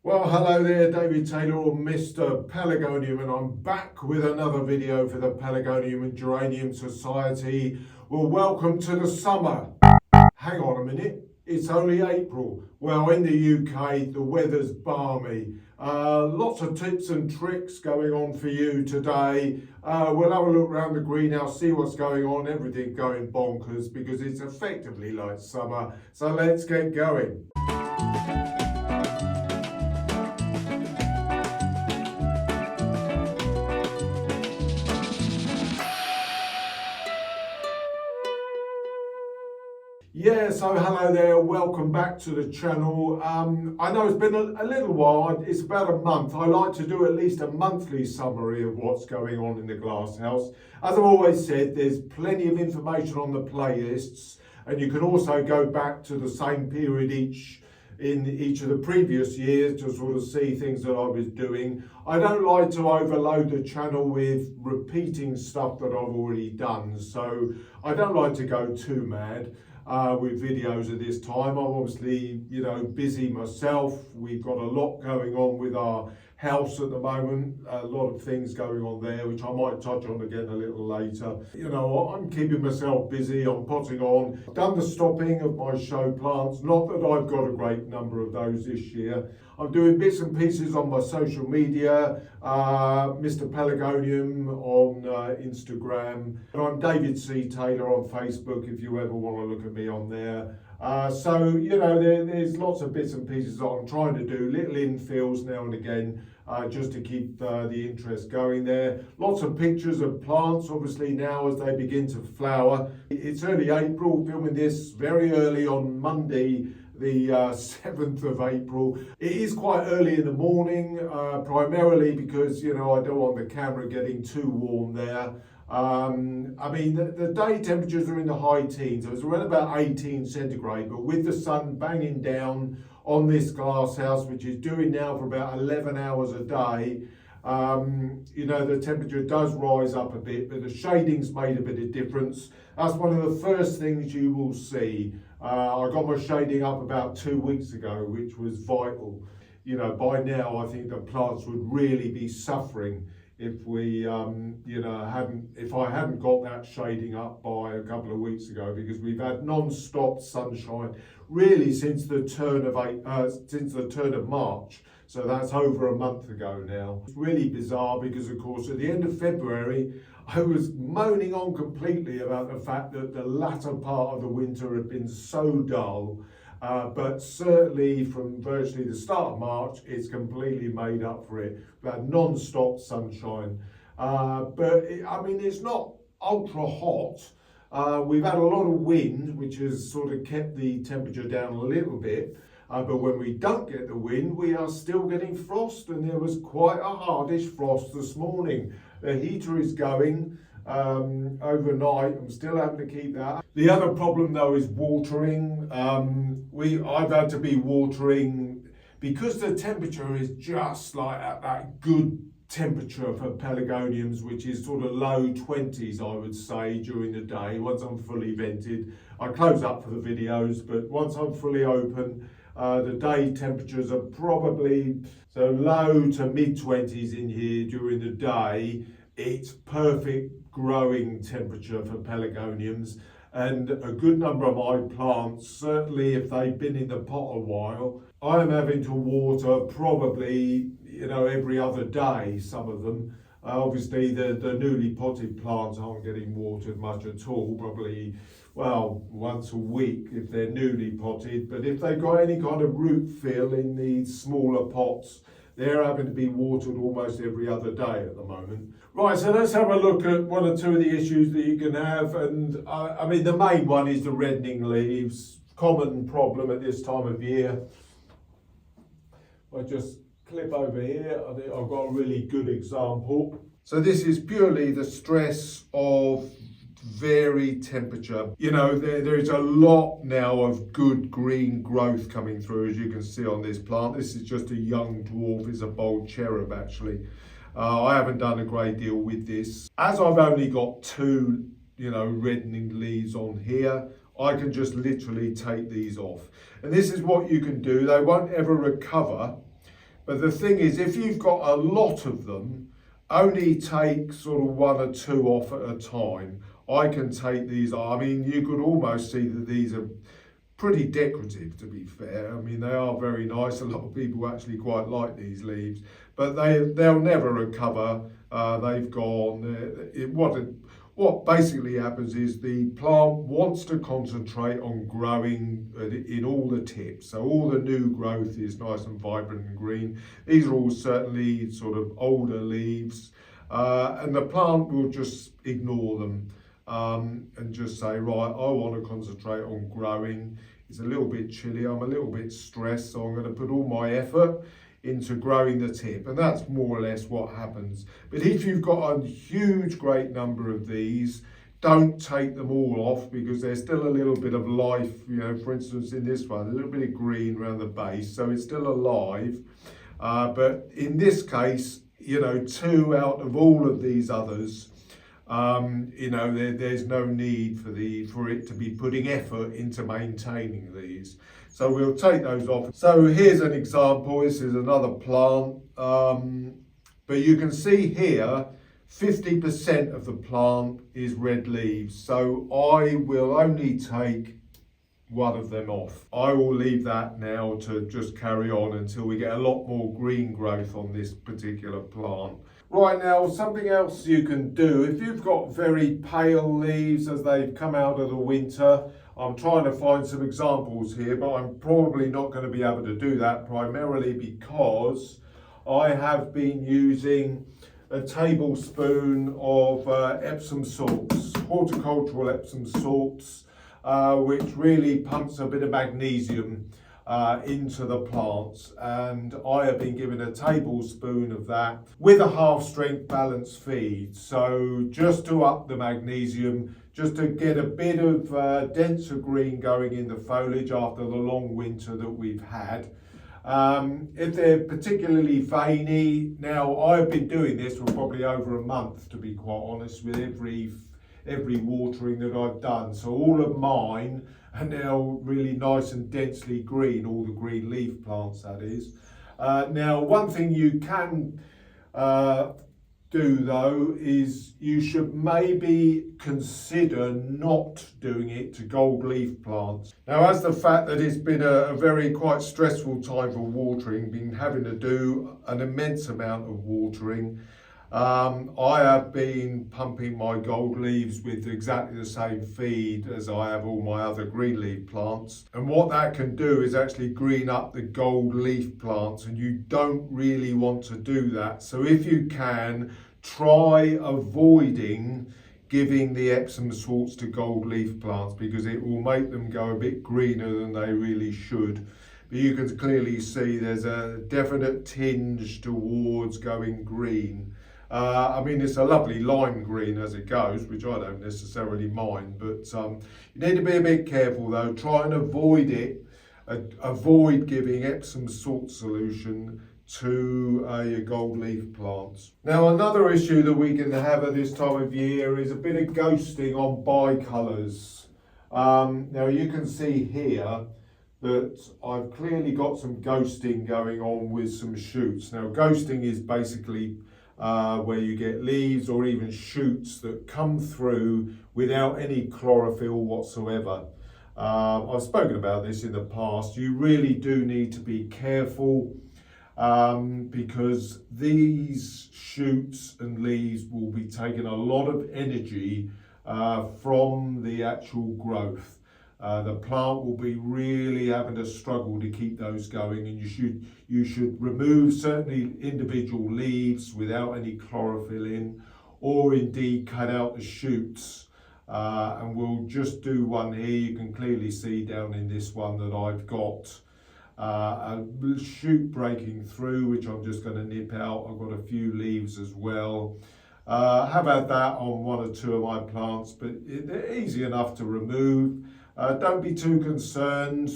Well, hello there, David Taylor or Mr. Pelargonium, and I'm back with another video for the Pelargonium and Geranium Society. Well, welcome to the summer. Hang on a minute, it's only April. Well, in the UK, the weather's balmy. Lots of tips and tricks going on for you today. We'll have a look around the greenhouse, see what's going on, everything going bonkers because it's effectively like summer. So let's get going. Yeah, so hello there, welcome back to the channel. I know it's been a little while, it's about a month. I like to do at least a monthly summary of what's going on in the glasshouse. As I've always said, there's plenty of information on the playlists, and you can also go back to the same period in each of the previous years to sort of see things that I was doing. I don't like to overload the channel with repeating stuff that I've already done, so I don't like to go too mad with videos at this time. I'm obviously, busy myself. We've got a lot going on with our house at the moment, a lot of things going on there, which I might touch on again a little later. I'm keeping myself busy, I'm potting on. Done the stopping of my show plants, not that I've got a great number of those this year. I'm doing bits and pieces on my social media, Mr. Pelargonium on Instagram, and I'm David C. Taylor on Facebook if you ever want to look at me on there. There's lots of bits and pieces that I'm trying to do, little infills now and again, just to keep the interest going there. Lots of pictures of plants, obviously now as they begin to flower. It's early April, filming this very early on Monday, the 7th of April. It is quite early in the morning, primarily because, I don't want the camera getting too warm there. The day temperatures are in the high teens. It was around about 18 centigrade, but with the sun banging down on this glass house, which is doing now for about 11 hours a day, the temperature does rise up a bit, but the shading's made a bit of difference. That's one of the first things you will see. I got my shading up about 2 weeks ago, which was vital. By now I think the plants would really be suffering if we, if I hadn't got that shading up by a couple of weeks ago, because we've had non-stop sunshine really since the turn of March. So that's over a month ago now. It's really bizarre because, of course, at the end of February, I was moaning on completely about the fact that the latter part of the winter had been so dull. But certainly from virtually the start of March, it's completely made up for it. We've had non-stop sunshine. It's not ultra hot. We've had a lot of wind, which has sort of kept the temperature down a little bit. But when we don't get the wind, we are still getting frost, and there was quite a hardish frost this morning. The heater is going overnight. I'm still having to keep that. The other problem though is watering. I've had to be watering because the temperature is just like at that good temperature for pelargoniums, which is sort of low 20s, I would say, during the day. Once I'm fully vented, I close up for the videos, but once I'm fully open, the day temperatures are probably so low to mid 20s in here during the day. It's perfect growing temperature for pelargoniums, and a good number of my plants, certainly if they've been in the pot a while, I'm having to water probably every other day, some of them. Obviously the newly potted plants aren't getting watered much at all, probably once a week if they're newly potted, but if they've got any kind of root fill in these smaller pots, they're having to be watered almost every other day at the moment. Right, so let's have a look at one or two of the issues that you can have. And the main one is the reddening leaves. Common problem at this time of year. I just clip over here. I think I've got a really good example. So this is purely the stress of varied temperature. There is a lot now of good green growth coming through, as you can see on this plant. This is just a young dwarf, it's a bold cherub actually. I haven't done a great deal with this. As I've only got two, reddening leaves on here, I can just literally take these off. And this is what you can do. They won't ever recover But the thing is, if you've got a lot of them, only take sort of one or two off at a time. I can take these, I mean, you could almost see that these are pretty decorative, to be fair. I mean, they are very nice. A lot of people actually quite like these leaves, but they'll never recover. They've gone. What basically happens is the plant wants to concentrate on growing in all the tips. So all the new growth is nice and vibrant and green. These are all certainly sort of older leaves, and the plant will just ignore them. And just say, right, I want to concentrate on growing. It's a little bit chilly, I'm a little bit stressed, so I'm going to put all my effort into growing the tip, and that's more or less what happens. But if you've got a huge, great number of these, don't take them all off, because there's still a little bit of life, you know, for instance in this one, a little bit of green around the base, so it's still alive. But in this case, you know, 2 out of all of these others, you know, there's no need for it to be putting effort into maintaining these. So we'll take those off. So here's an example. This is another plant. But you can see here, 50% of the plant is red leaves. So I will only take one of them off. I will leave that now to just carry on until we get a lot more green growth on this particular plant. Right, now, something else you can do, if you've got very pale leaves as they've come out of the winter, I'm trying to find some examples here, but I'm probably not going to be able to do that, primarily because I have been using a tablespoon of Epsom salts, horticultural Epsom salts, which really pumps a bit of magnesium into the plants, and I have been given a tablespoon of that with a half strength balanced feed, so just to up the magnesium, just to get a bit of denser green going in the foliage after the long winter that we've had. If they're particularly veiny, now I've been doing this for probably over a month, to be quite honest, with every watering that I've done, so all of mine are now really nice and densely green, all the green leaf plants that is. Now, one thing you can do though is you should maybe consider not doing it to gold leaf plants. Now, as the fact that it's been a very quite stressful time for watering, been having to do an immense amount of watering, I have been pumping my gold leaves with exactly the same feed as I have all my other green leaf plants. And what that can do is actually green up the gold leaf plants, and you don't really want to do that. So if you can, try avoiding giving the Epsom salts to gold leaf plants, because it will make them go a bit greener than they really should. But you can clearly see there's a definite tinge towards going green. I mean, it's a lovely lime green as it goes, which I don't necessarily mind, but you need to be a bit careful though. Try and avoid it. Avoid giving Epsom salt solution to your gold leaf plants. Now, another issue that we can have at this time of year is a bit of ghosting on bicolours. Now, you can see here that I've clearly got some ghosting going on with some shoots. Now, ghosting is basically where you get leaves or even shoots that come through without any chlorophyll whatsoever. I've spoken about this in the past. You really do need to be careful because these shoots and leaves will be taking a lot of energy from the actual growth. The plant will be really having to struggle to keep those going, and you should remove certainly individual leaves without any chlorophyll in, or indeed cut out the shoots. And we'll just do one here. You can clearly see down in this one that I've got a shoot breaking through, which I'm just going to nip out. I've got a few leaves as well. Have had that on one or two of my plants, but they're easy enough to remove. Don't be too concerned.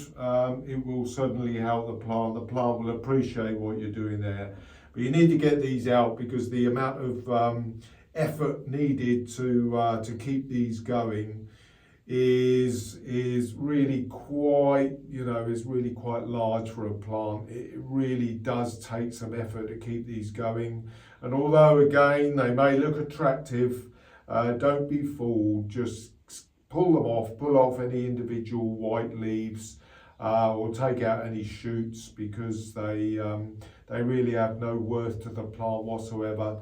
It will certainly help the plant. The plant will appreciate what you're doing there. But you need to get these out, because the amount of effort needed to keep these going is really quite, is really quite large for a plant. It really does take some effort to keep these going. And although again they may look attractive, don't be fooled. Just pull off any individual white leaves, or take out any shoots, because they really have no worth to the plant whatsoever.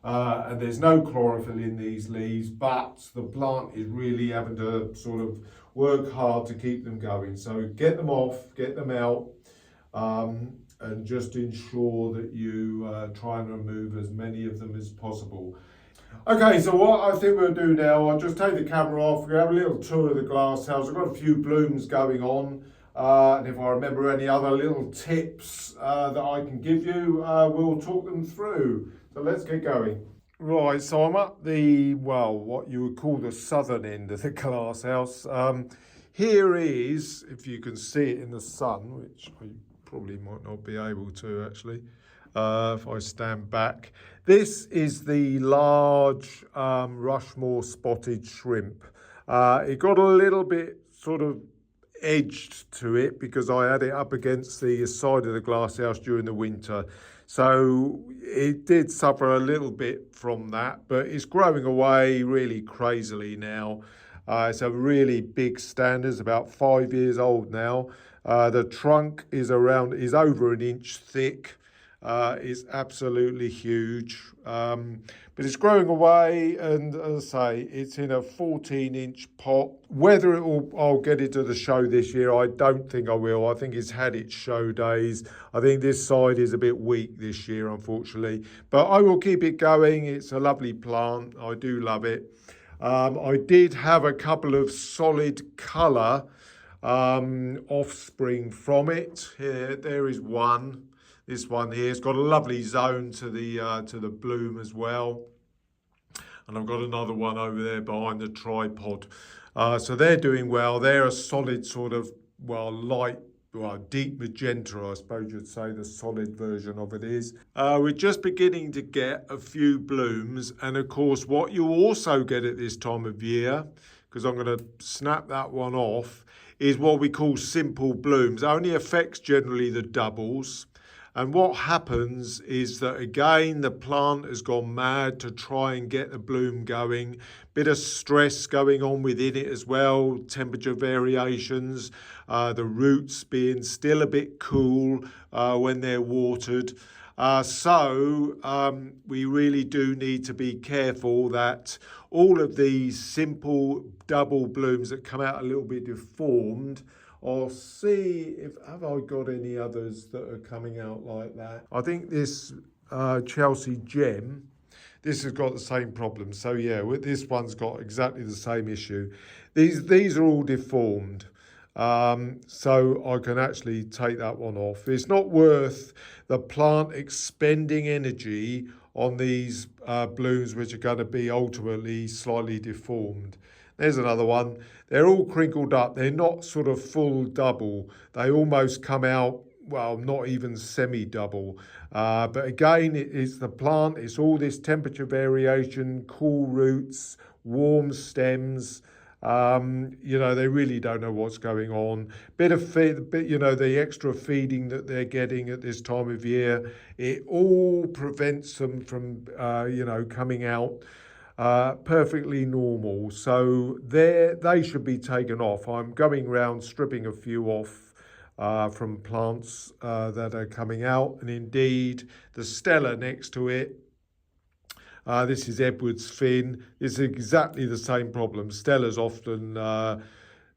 And there's no chlorophyll in these leaves, but the plant is really having to sort of work hard to keep them going. So get them off, get them out, and just ensure that you try and remove as many of them as possible. Okay, so what I think we'll do now, I'll just take the camera off, we'll have a little tour of the glass house. I've got a few blooms going on, and if I remember any other little tips that I can give you, we'll talk them through. So let's get going. Right, so I'm at the, well, what you would call the southern end of the glass house. Here is, if you can see it in the sun, which I probably might not be able to actually, if I stand back. This is the large Rushmore spotted shrimp. It got a little bit sort of edged to it because I had it up against the side of the glass house during the winter. So it did suffer a little bit from that, but it's growing away really crazily now. It's a really big standard, it's about 5 years old now. The trunk is over an inch thick. It's absolutely huge, but it's growing away, and as I say, it's in a 14-inch pot. Whether I'll get it to the show this year, I don't think I will. I think it's had its show days. I think this side is a bit weak this year, unfortunately, but I will keep it going. It's a lovely plant. I do love it. I did have a couple of solid colour offspring from it. Here, there is one. This one here, it's got a lovely zone to the bloom as well. And I've got another one over there behind the tripod. So they're doing well. They're a solid sort of, deep magenta, I suppose you'd say the solid version of it is. We're just beginning to get a few blooms. And of course, what you also get at this time of year, because I'm going to snap that one off, is what we call simple blooms. It only affects generally the doubles. And what happens is that, again, the plant has gone mad to try and get the bloom going. Bit of stress going on within it as well, temperature variations, the roots being still a bit cool when they're watered. So we really do need to be careful that all of these simple double blooms that come out a little bit deformed, I'll see have I got any others that are coming out like that. I think this Chelsea Gem, this has got the same problem. So yeah, this one's got exactly the same issue. These are all deformed. So I can actually take that one off. It's not worth the plant expending energy on these blooms, which are going to be ultimately slightly deformed. There's another one. They're all crinkled up. They're not sort of full double. They almost come out, well, not even semi-double. But again, it's the plant. It's all this temperature variation, cool roots, warm stems. They really don't know what's going on. Bit of feed, the extra feeding that they're getting at this time of year, it all prevents them from, coming out perfectly normal. So they should be taken off. I'm going round stripping a few off from plants that are coming out, and indeed the Stella next to it. This is Edward's Fin. It's exactly the same problem. Stellas often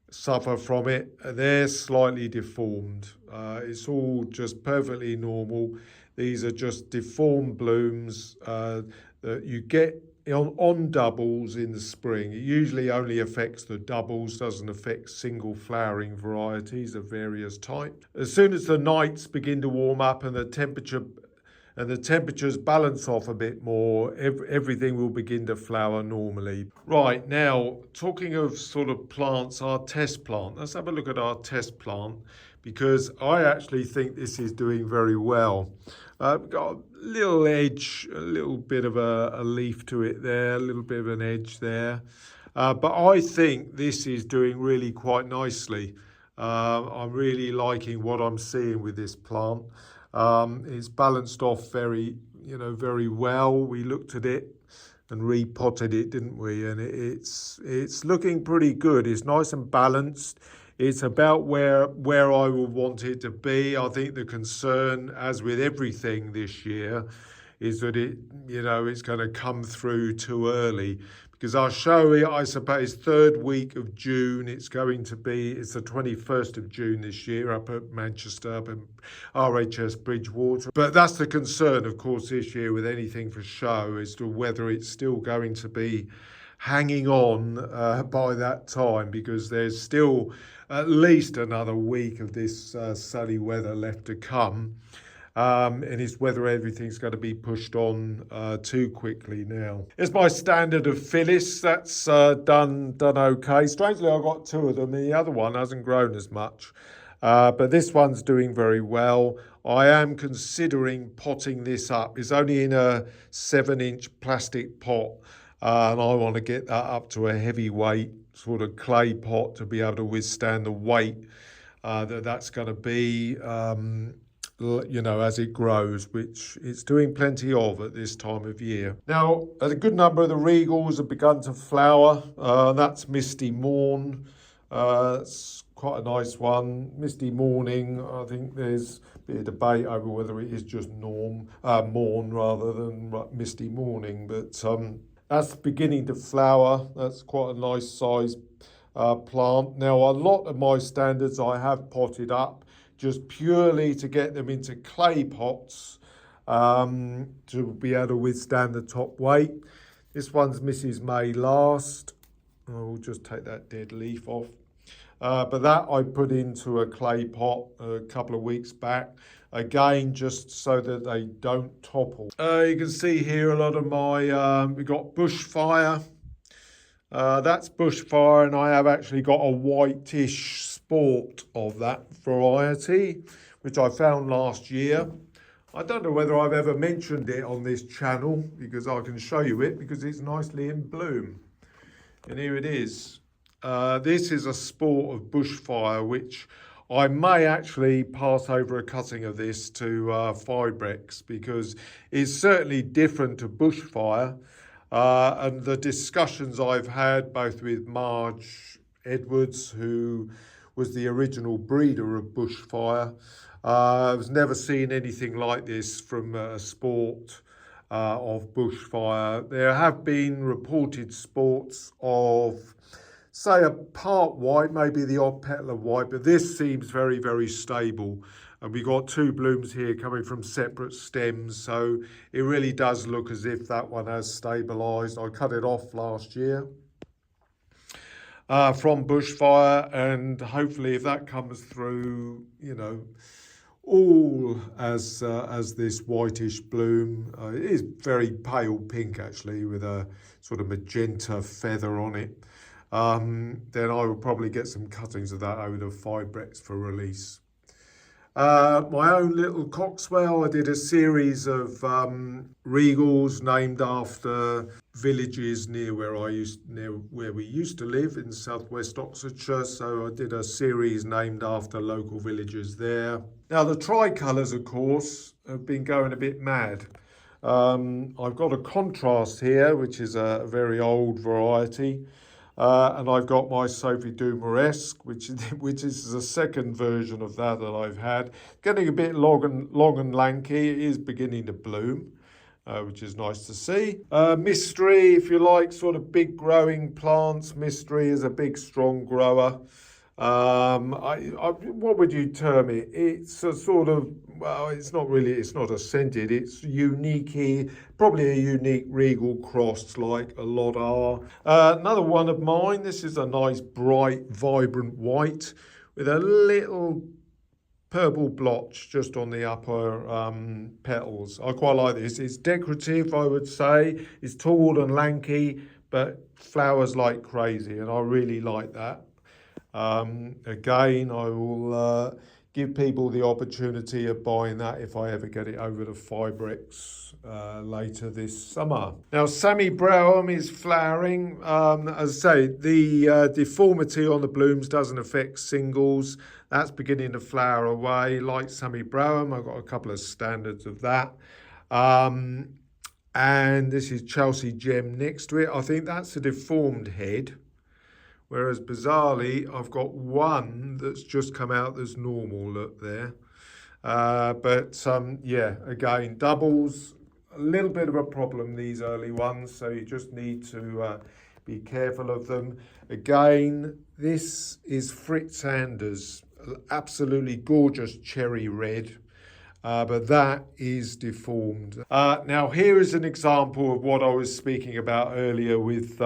suffer from it. They're slightly deformed. It's all just perfectly normal. These are just deformed blooms that you get on doubles in the spring. It usually only affects the doubles, doesn't affect single flowering varieties of various types. As soon as the nights begin to warm up and the temperatures balance off a bit more, everything will begin to flower normally. Right, now, talking of sort of plants, our test plant. Let's have a look at our test plant, because I actually think this is doing very well. Got a little edge, a little bit of a leaf to it there, a little bit of an edge there. But I think this is doing really quite nicely. I'm really liking what I'm seeing with this plant. It's balanced off very well. We looked at it and repotted it, didn't we? And it's looking pretty good. It's nice and balanced. It's about where I would want it to be. I think the concern, as with everything this year, is that it's going to come through too early. Because I'll show you, I suppose, third week of June, it's the 21st of June this year up at Manchester, up in RHS Bridgewater. But that's the concern, of course, this year with anything for show, as to whether it's still going to be hanging on by that time, because there's still at least another week of this sunny weather left to come. And it's whether everything's going to be pushed on too quickly now. It's my standard of Phyllis. That's done okay. Strangely, I've got two of them, and the other one hasn't grown as much. But this one's doing very well. I am considering potting this up. It's only in a 7-inch plastic pot, and I want to get that up to a heavyweight sort of clay pot to be able to withstand the weight that's going to be. As it grows, which it's doing plenty of at this time of year. Now, a good number of the regals have begun to flower. That's Misty Morn. It's quite a nice one. Misty Morning, I think there's a bit of debate over whether it is just morn rather than Misty Morning, but that's beginning to flower. That's quite a nice size plant. Now, a lot of my standards I have potted up, just purely to get them into clay pots to be able to withstand the top weight. This one's Mrs. May Last. I will just take that dead leaf off. But that I put into a clay pot a couple of weeks back, again, just so that they don't topple. You can see here a lot of my, we've got Bushfire. That's Bushfire, and I have actually got a whitish sport of that variety, which I found last year. I don't know whether I've ever mentioned it on this channel, because I can show you it, because it's nicely in bloom. And here it is. This is a sport of Bushfire, which I may actually pass over a cutting of this to Fibrex, because it's certainly different to Bushfire. And the discussions I've had both with Marge Edwards, who was the original breeder of Bushfire, I've never seen anything like this from a sport of Bushfire. There have been reported sports of, say, a part white, maybe the odd petal of white, but this seems very, very stable. And we got two blooms here coming from separate stems, so it really does look as if that one has stabilised. I cut it off last year from Bushfire, and hopefully if that comes through, all as this whitish bloom. It is very pale pink actually, with a sort of magenta feather on it. Then I will probably get some cuttings of that over to Fibrex for release. My own little Coxwell, I did a series of regals named after villages near where we used to live in southwest Oxfordshire. So I did a series named after local villages there. Now the tricolours, of course, have been going a bit mad. I've got a contrast here, which is a very old variety. And I've got my Sophie Dumaresque, which is the second version of that I've had. Getting a bit long and lanky. It is beginning to bloom, which is nice to see. Mystery, if you like, sort of big growing plants. Mystery is a big, strong grower. What would you term it? It's a sort of, well, it's not a scented, it's unique, probably a unique regal cross like a lot are. Another one of mine, this is a nice bright, vibrant white with a little purple blotch just on the upper petals. I quite like this. It's decorative, I would say. It's tall and lanky, but flowers like crazy, and I really like that. Again, I will give people the opportunity of buying that if I ever get it over to Fibrex later this summer. Now, Sammy Browham is flowering. As I say, the deformity on the blooms doesn't affect singles. That's beginning to flower away. Like Sammy Browham, I've got a couple of standards of that. And this is Chelsea Gem next to it. I think that's a deformed head. Whereas bizarrely, I've got one that's just come out that's normal, look there. Yeah, again, doubles, a little bit of a problem, these early ones, so you just need to be careful of them. Again, this is Fritz Anders, absolutely gorgeous cherry red. But that is deformed. Now here is an example of what I was speaking about earlier with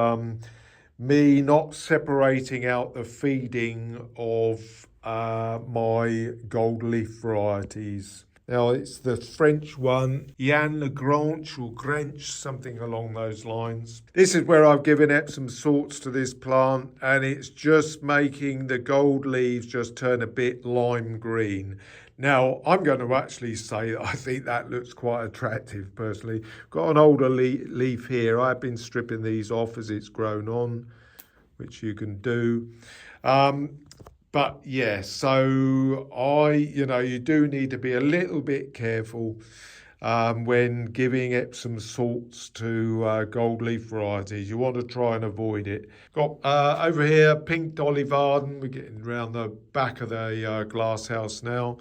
me not separating out the feeding of my gold leaf varieties. Now it's the French one, Yann Le Grange or Grange, something along those lines. This is where I've given Epsom salts to this plant, and it's just making the gold leaves just turn a bit lime green. Now, I'm going to actually say that I think that looks quite attractive personally. Got an older leaf here. I've been stripping these off as it's grown on, which you can do. But yeah, so you do need to be a little bit careful when giving Epsom salts to gold leaf varieties. You want to try and avoid it. Got over here, pink Dolly Varden. We're getting around the back of the glass house now.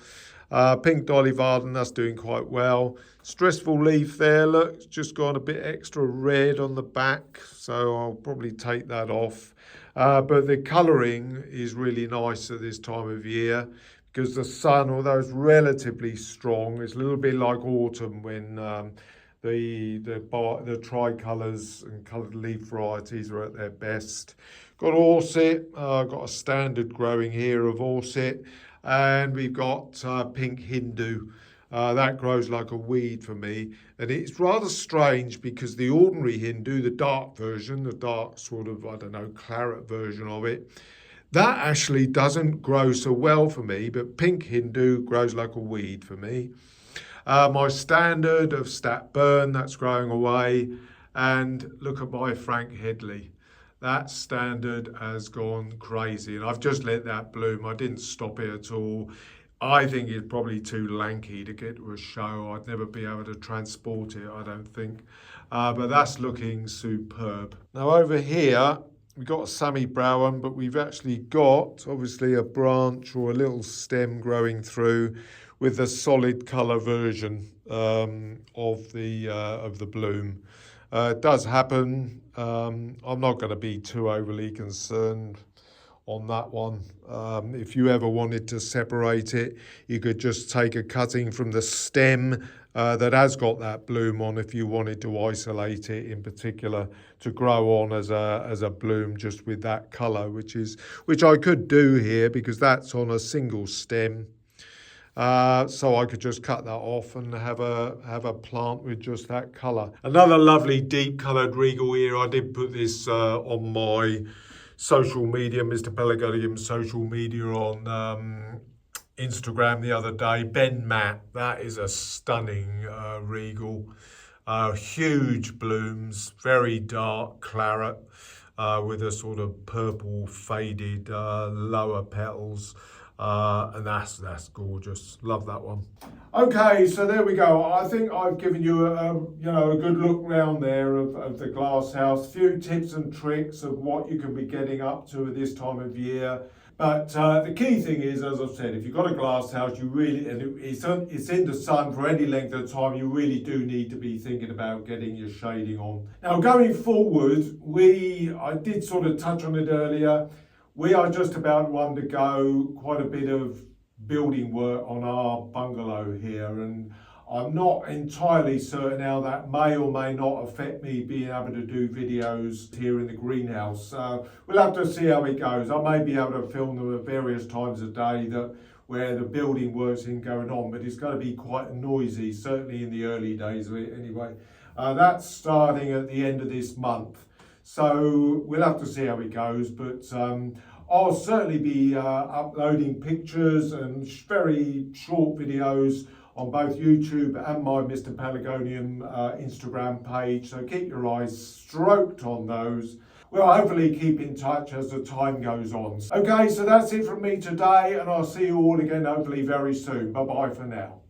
Pink Dolly Varden, that's doing quite well. Stressful leaf there, look, it's just gone a bit extra red on the back, so I'll probably take that off. But the colouring is really nice at this time of year because the sun, although it's relatively strong, it's a little bit like autumn when the tricolours and coloured leaf varieties are at their best. Got Orset, got a standard growing here of Orset, and we've got pink Hindu. That grows like a weed for me, and it's rather strange because the ordinary Hindu, the dark version, the dark sort of, I don't know, claret version of it, that actually doesn't grow so well for me, but pink Hindu grows like a weed for me. My standard of Stat Burn, that's growing away, and look at my Frank Headley. That standard has gone crazy, and I've just let that bloom. I didn't stop it at all. I think it's probably too lanky to get to a show. I'd never be able to transport it, I don't think. But that's looking superb. Now over here, we've got a Sammy Browham, but we've actually got, obviously, a branch or a little stem growing through with the solid colour version of the bloom. It does happen. I'm not going to be too overly concerned on that one. If you ever wanted to separate it, you could just take a cutting from the stem that has got that bloom on if you wanted to isolate it in particular to grow on as a bloom just with that colour, which I could do here because that's on a single stem. So I could just cut that off and have a plant with just that colour. Another lovely deep coloured regal here. I did put this on my social media, Mr. Pelargonium social media on Instagram the other day. Ben Matt, that is a stunning regal. Huge blooms, very dark claret with a sort of purple faded lower petals. And that's gorgeous. Love that one. Okay, so there we go. I think I've given you a good look round there of the glass house. A few tips and tricks of what you can be getting up to at this time of year. But the key thing is, as I've said, if you've got a glass house, you really, and it's in the sun for any length of time, you really do need to be thinking about getting your shading on. Now, going forward, I did sort of touch on it earlier. We are just about to undergo quite a bit of building work on our bungalow here, and I'm not entirely certain how that may or may not affect me being able to do videos here in the greenhouse. We'll have to see how it goes. I may be able to film them at various times a day where the building work's going on, but it's going to be quite noisy, certainly in the early days of it anyway. That's starting at the end of this month. So we'll have to see how it goes, but I'll certainly be uploading pictures and very short videos on both YouTube and my Mr. Pelargonium Instagram page, so keep your eyes stroked on those. We'll hopefully keep in touch as the time goes on. Okay, so that's it from me today, and I'll see you all again hopefully very soon. Bye bye for now.